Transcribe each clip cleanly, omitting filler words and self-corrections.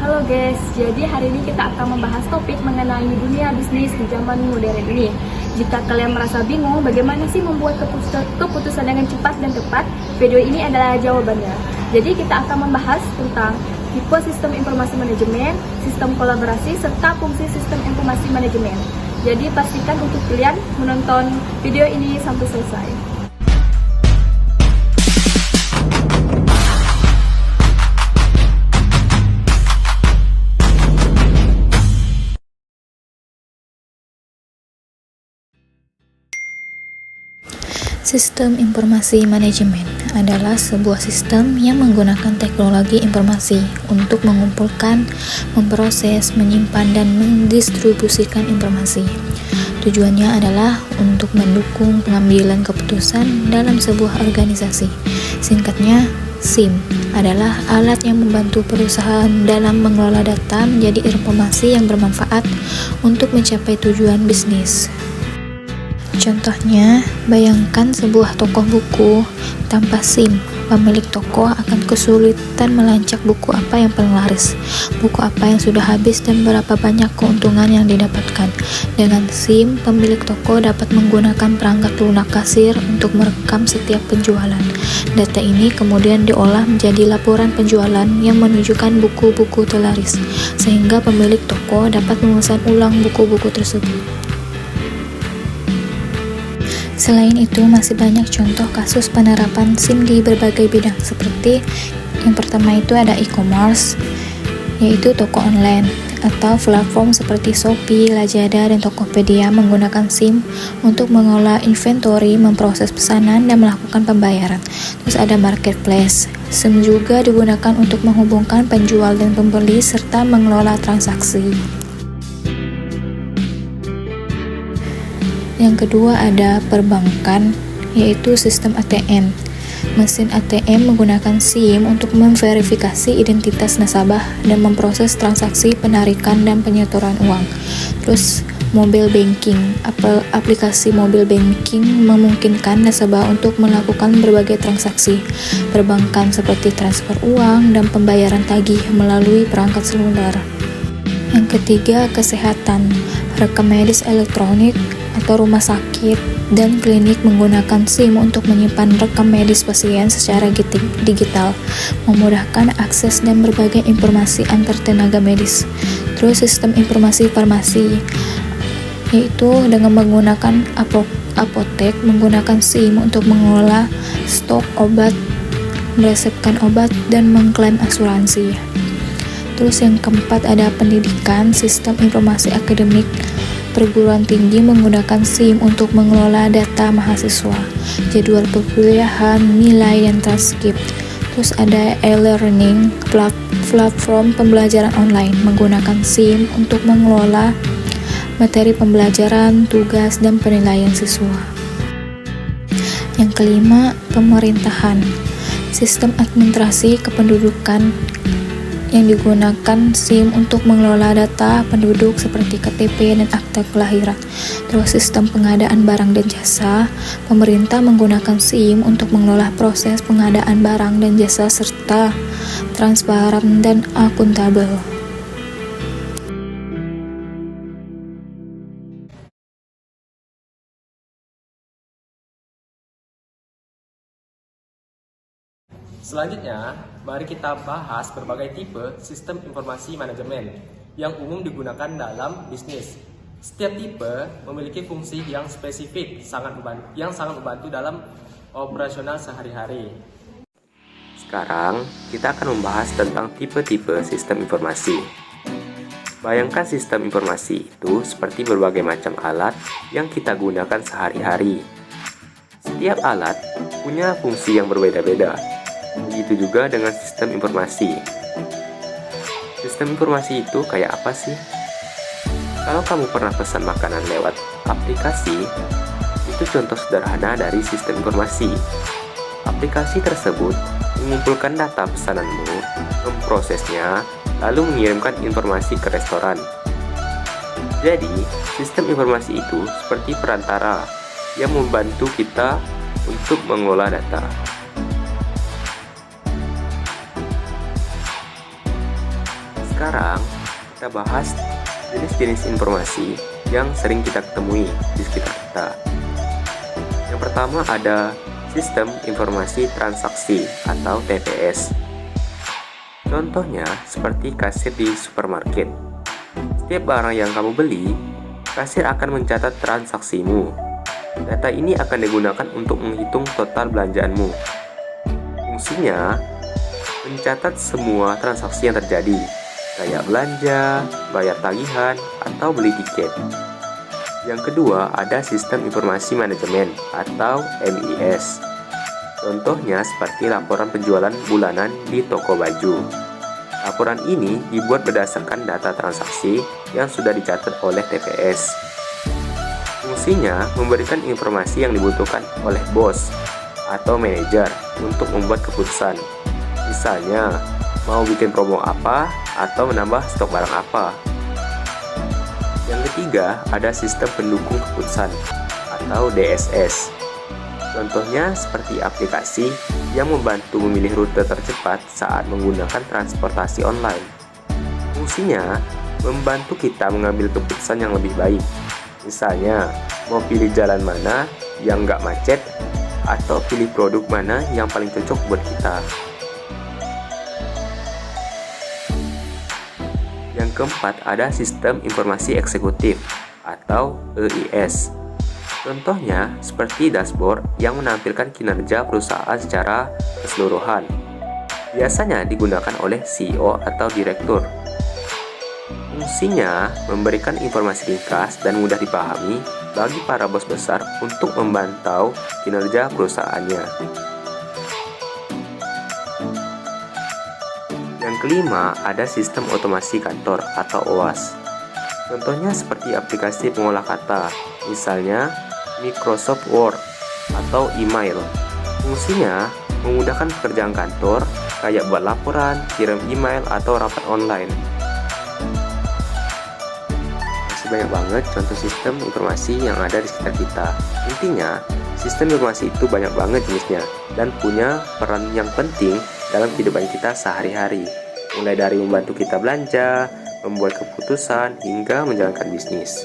Halo guys, jadi hari ini kita akan membahas topik mengenai dunia bisnis di zaman modern ini. Jika kalian merasa bingung bagaimana sih membuat keputusan dengan cepat dan tepat, video ini adalah jawabannya. Jadi kita akan membahas tentang tipe sistem informasi manajemen, sistem kolaborasi, serta fungsi sistem informasi manajemen. Jadi pastikan untuk kalian menonton video ini sampai selesai. Sistem informasi manajemen adalah sebuah sistem yang menggunakan teknologi informasi untuk mengumpulkan, memproses, menyimpan, dan mendistribusikan informasi. Tujuannya adalah untuk mendukung pengambilan keputusan dalam sebuah organisasi. Singkatnya, SIM adalah alat yang membantu perusahaan dalam mengelola data menjadi informasi yang bermanfaat untuk mencapai tujuan bisnis. Contohnya, bayangkan sebuah toko buku tanpa SIM. Pemilik toko akan kesulitan melacak buku apa yang paling laris, buku apa yang sudah habis, dan berapa banyak keuntungan yang didapatkan. Dengan SIM, pemilik toko dapat menggunakan perangkat lunak kasir untuk merekam setiap penjualan. Data ini kemudian diolah menjadi laporan penjualan yang menunjukkan buku-buku terlaris, sehingga pemilik toko dapat memesan ulang buku-buku tersebut. Selain itu, masih banyak contoh kasus penerapan SIM di berbagai bidang, seperti yang pertama itu ada e-commerce, yaitu toko online, atau platform seperti Shopee, Lazada, dan Tokopedia menggunakan SIM untuk mengolah inventory, memproses pesanan, dan melakukan pembayaran. Terus ada marketplace. SIM juga digunakan untuk menghubungkan penjual dan pembeli serta mengelola transaksi. Yang kedua ada perbankan, yaitu sistem ATM. Mesin ATM menggunakan SIM untuk memverifikasi identitas nasabah dan memproses transaksi penarikan dan penyetoran uang. Terus mobile banking, aplikasi mobile banking memungkinkan nasabah untuk melakukan berbagai transaksi perbankan seperti transfer uang dan pembayaran tagih melalui perangkat seluler. Yang ketiga, kesehatan. Rekam medis elektronik atau rumah sakit dan klinik menggunakan SIM untuk menyimpan rekam medis pasien secara digital, memudahkan akses dan berbagai informasi antar tenaga medis. Terus sistem informasi farmasi, yaitu dengan menggunakan apotek menggunakan SIM untuk mengelola stok obat, meresepkan obat, dan mengklaim asuransi. Terus yang keempat ada pendidikan, sistem informasi akademik. Perguruan tinggi menggunakan SIM untuk mengelola data mahasiswa, jadwal perkuliahan, nilai, dan transkrip. Terus ada e-learning, platform pembelajaran online menggunakan SIM untuk mengelola materi pembelajaran, tugas, dan penilaian siswa. Yang kelima, pemerintahan. Sistem administrasi kependudukan yang digunakan SIM untuk mengelola data penduduk seperti KTP dan akta kelahiran. Terus sistem pengadaan barang dan jasa, pemerintah menggunakan SIM untuk mengelola proses pengadaan barang dan jasa serta transparan dan akuntabel. Selanjutnya, mari kita bahas berbagai tipe sistem informasi manajemen yang umum digunakan dalam bisnis. Setiap tipe memiliki fungsi yang spesifik yang sangat membantu dalam operasional sehari-hari. Sekarang, kita akan membahas tentang tipe-tipe sistem informasi. Bayangkan sistem informasi itu seperti berbagai macam alat yang kita gunakan sehari-hari. Setiap alat punya fungsi yang berbeda-beda. Begitu juga dengan sistem informasi. Sistem informasi itu kayak apa sih? Kalau kamu pernah pesan makanan lewat aplikasi, itu contoh sederhana dari sistem informasi. Aplikasi tersebut mengumpulkan data pesananmu, memprosesnya, lalu mengirimkan informasi ke restoran. Jadi, sistem informasi itu seperti perantara yang membantu kita untuk mengelola data. Sekarang kita bahas jenis-jenis informasi yang sering kita temui di sekitar kita. Yang pertama ada Sistem Informasi Transaksi atau TPS. Contohnya seperti kasir di supermarket. Setiap barang yang kamu beli, kasir akan mencatat transaksimu. Data ini akan digunakan untuk menghitung total belanjaanmu. Fungsinya mencatat semua transaksi yang terjadi, kayak belanja, bayar tagihan, atau beli tiket. Yang kedua ada Sistem Informasi Manajemen atau MIS. Contohnya seperti laporan penjualan bulanan di toko baju. Laporan ini dibuat berdasarkan data transaksi yang sudah dicatat oleh TPS. Fungsinya memberikan informasi yang dibutuhkan oleh bos atau manajer untuk membuat keputusan. Misalnya, mau bikin promo apa atau menambah stok barang apa. Yang ketiga, ada Sistem Pendukung Keputusan atau DSS. Contohnya seperti aplikasi yang membantu memilih rute tercepat saat menggunakan transportasi online. Fungsinya membantu kita mengambil keputusan yang lebih baik. Misalnya, mau pilih jalan mana yang nggak macet atau pilih produk mana yang paling cocok buat kita. Yang keempat ada Sistem Informasi Eksekutif atau EIS. Contohnya seperti dashboard yang menampilkan kinerja perusahaan secara keseluruhan. Biasanya digunakan oleh CEO atau direktur. Fungsinya memberikan informasi ringkas dan mudah dipahami bagi para bos besar untuk memantau kinerja perusahaannya. Yang kelima ada Sistem Otomasi Kantor atau OAS. Contohnya seperti aplikasi pengolah kata, misalnya Microsoft Word atau email. Fungsinya memudahkan pekerjaan kantor, kayak buat laporan, kirim email, atau rapat online. Masih banyak banget contoh sistem informasi yang ada di sekitar kita. Intinya, sistem informasi itu banyak banget jenisnya dan punya peran yang penting dalam kehidupan kita sehari-hari. Mulai dari membantu kita belanja, membuat keputusan, hingga menjalankan bisnis.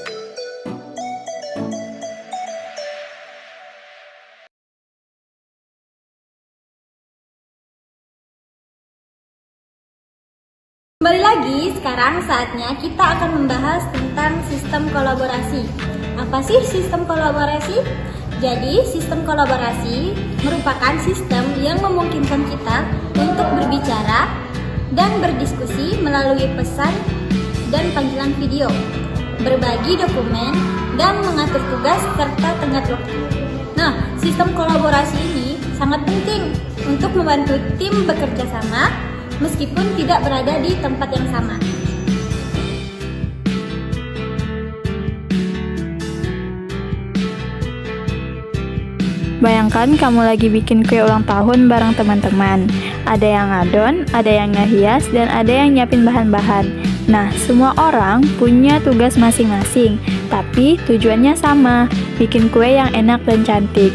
Kembali lagi, sekarang saatnya kita akan membahas tentang sistem kolaborasi. Apa sih sistem kolaborasi? Jadi, sistem kolaborasi merupakan sistem yang memungkinkan kita untuk berbicara dan berdiskusi melalui pesan dan panggilan video, berbagi dokumen, dan mengatur tugas serta tenggat waktu. Nah, sistem kolaborasi ini sangat penting untuk membantu tim bekerja sama meskipun tidak berada di tempat yang sama. Bayangkan kamu lagi bikin kue ulang tahun bareng teman-teman. Ada yang ngadon, ada yang ngehias, dan ada yang nyiapin bahan-bahan. Nah, semua orang punya tugas masing-masing, tapi tujuannya sama, bikin kue yang enak dan cantik.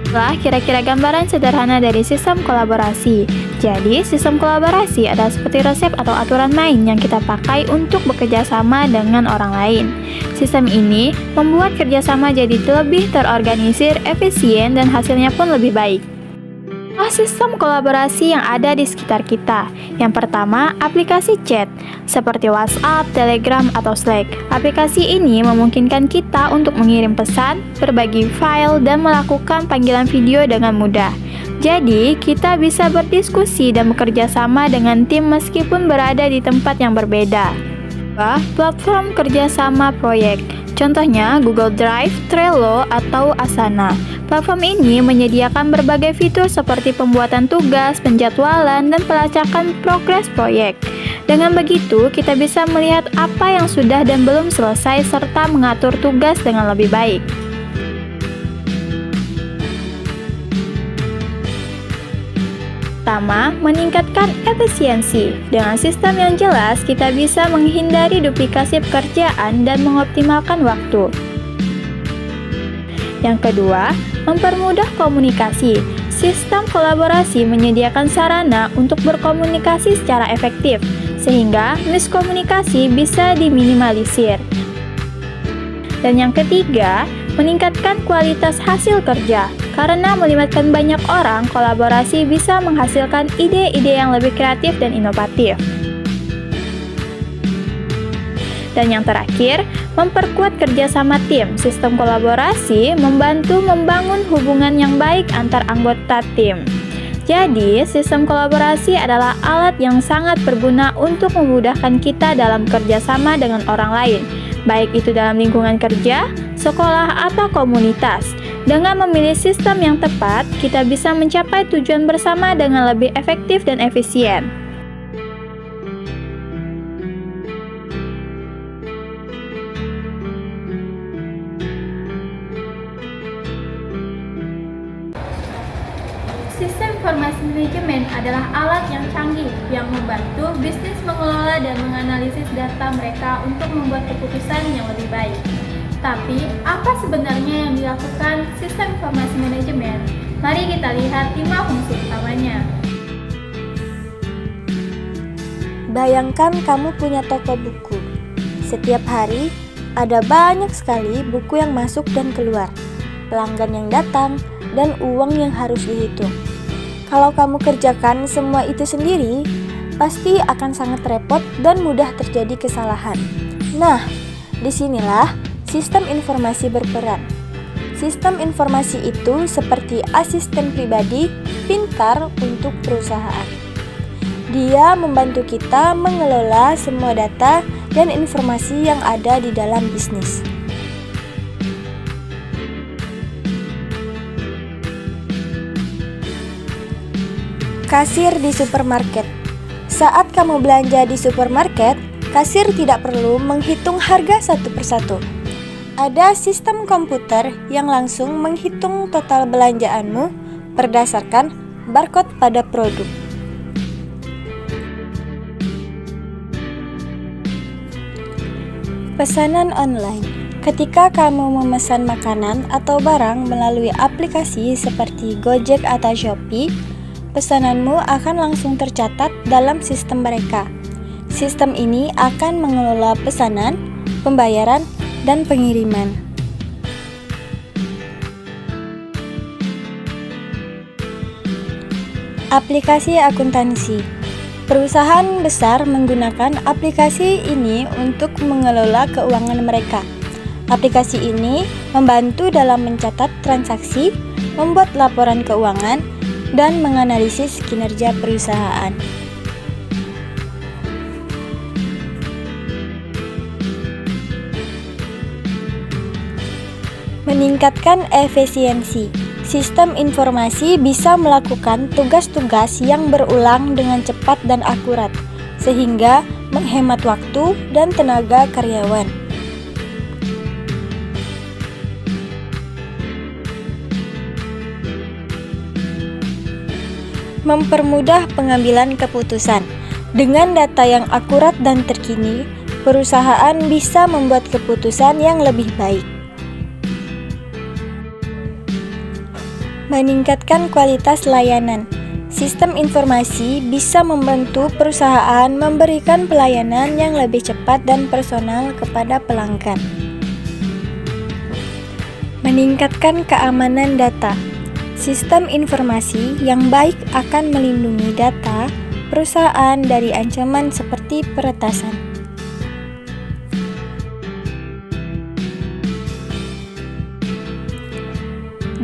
Itulah kira-kira gambaran sederhana dari sistem kolaborasi. Jadi, sistem kolaborasi adalah seperti resep atau aturan main yang kita pakai untuk bekerja sama dengan orang lain. Sistem ini membuat kerjasama jadi lebih terorganisir, efisien, dan hasilnya pun lebih baik. Sistem kolaborasi yang ada di sekitar kita. Yang pertama, aplikasi chat, seperti WhatsApp, Telegram, atau Slack. Aplikasi ini memungkinkan kita untuk mengirim pesan, berbagi file, dan melakukan panggilan video dengan mudah. Jadi, kita bisa berdiskusi dan bekerja sama dengan tim meskipun berada di tempat yang berbeda. Platform kerjasama proyek, contohnya Google Drive, Trello, atau Asana. Platform ini menyediakan berbagai fitur seperti pembuatan tugas, penjadwalan, dan pelacakan progres proyek. Dengan begitu, kita bisa melihat apa yang sudah dan belum selesai serta mengatur tugas dengan lebih baik. Pertama, meningkatkan efisiensi. Dengan sistem yang jelas, kita bisa menghindari duplikasi pekerjaan dan mengoptimalkan waktu. Yang kedua, mempermudah komunikasi. sistem kolaborasi menyediakan sarana untuk berkomunikasi secara efektif, sehingga miskomunikasi bisa diminimalisir. Dan yang ketiga, meningkatkan kualitas hasil kerja. Karena melibatkan banyak orang, kolaborasi bisa menghasilkan ide-ide yang lebih kreatif dan inovatif. Dan yang terakhir, memperkuat kerjasama tim. Sistem kolaborasi membantu membangun hubungan yang baik antar anggota tim. Jadi, sistem kolaborasi adalah alat yang sangat berguna untuk memudahkan kita dalam kerjasama dengan orang lain, baik itu dalam lingkungan kerja, sekolah, atau komunitas. Dengan memilih sistem yang tepat, kita bisa mencapai tujuan bersama dengan lebih efektif dan efisien. Sistem informasi manajemen adalah alat yang canggih yang membantu bisnis mengelola dan menganalisis data mereka untuk membuat keputusan yang lebih baik. Tapi, apa sebenarnya yang dilakukan sistem informasi manajemen? Mari kita lihat 5 fungsi utamanya. Bayangkan kamu punya toko buku. Setiap hari, ada banyak sekali buku yang masuk dan keluar, pelanggan yang datang, dan uang yang harus dihitung. Kalau kamu kerjakan semua itu sendiri, pasti akan sangat repot dan mudah terjadi kesalahan. Nah, disinilah sistem informasi berperan. Sistem informasi itu seperti asisten pribadi pintar untuk perusahaan. Dia membantu kita mengelola semua data dan informasi yang ada di dalam bisnis. Kasir di supermarket. Saat kamu belanja di supermarket, kasir tidak perlu menghitung harga satu persatu. Ada sistem komputer yang langsung menghitung total belanjaanmu berdasarkan barcode pada produk. Pesanan online. Ketika kamu memesan makanan atau barang melalui aplikasi seperti Gojek atau Shopee, pesananmu akan langsung tercatat dalam sistem mereka. Sistem ini akan mengelola pesanan, pembayaran, dan pengiriman. Aplikasi akuntansi. Perusahaan besar menggunakan aplikasi ini untuk mengelola keuangan mereka. Aplikasi ini membantu dalam mencatat transaksi, membuat laporan keuangan, dan menganalisis kinerja perusahaan. Meningkatkan efisiensi. Sistem informasi bisa melakukan tugas-tugas yang berulang dengan cepat dan akurat, sehingga menghemat waktu dan tenaga karyawan. Mempermudah pengambilan keputusan. Dengan data yang akurat dan terkini, perusahaan bisa membuat keputusan yang lebih baik. Meningkatkan kualitas layanan. Sistem informasi bisa membantu perusahaan memberikan pelayanan yang lebih cepat dan personal kepada pelanggan. Meningkatkan keamanan data. Sistem informasi yang baik akan melindungi data perusahaan dari ancaman seperti peretasan.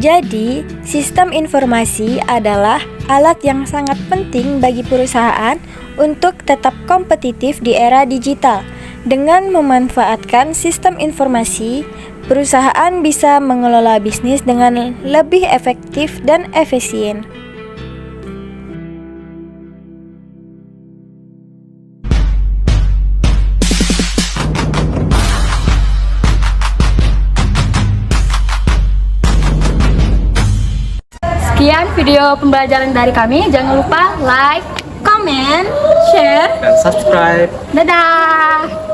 Jadi, sistem informasi adalah alat yang sangat penting bagi perusahaan untuk tetap kompetitif di era digital. Dengan memanfaatkan sistem informasi, perusahaan bisa mengelola bisnis dengan lebih efektif dan efisien. Sekian video pembelajaran dari kami. Jangan lupa like, comment, share, Dan subscribe. dadah!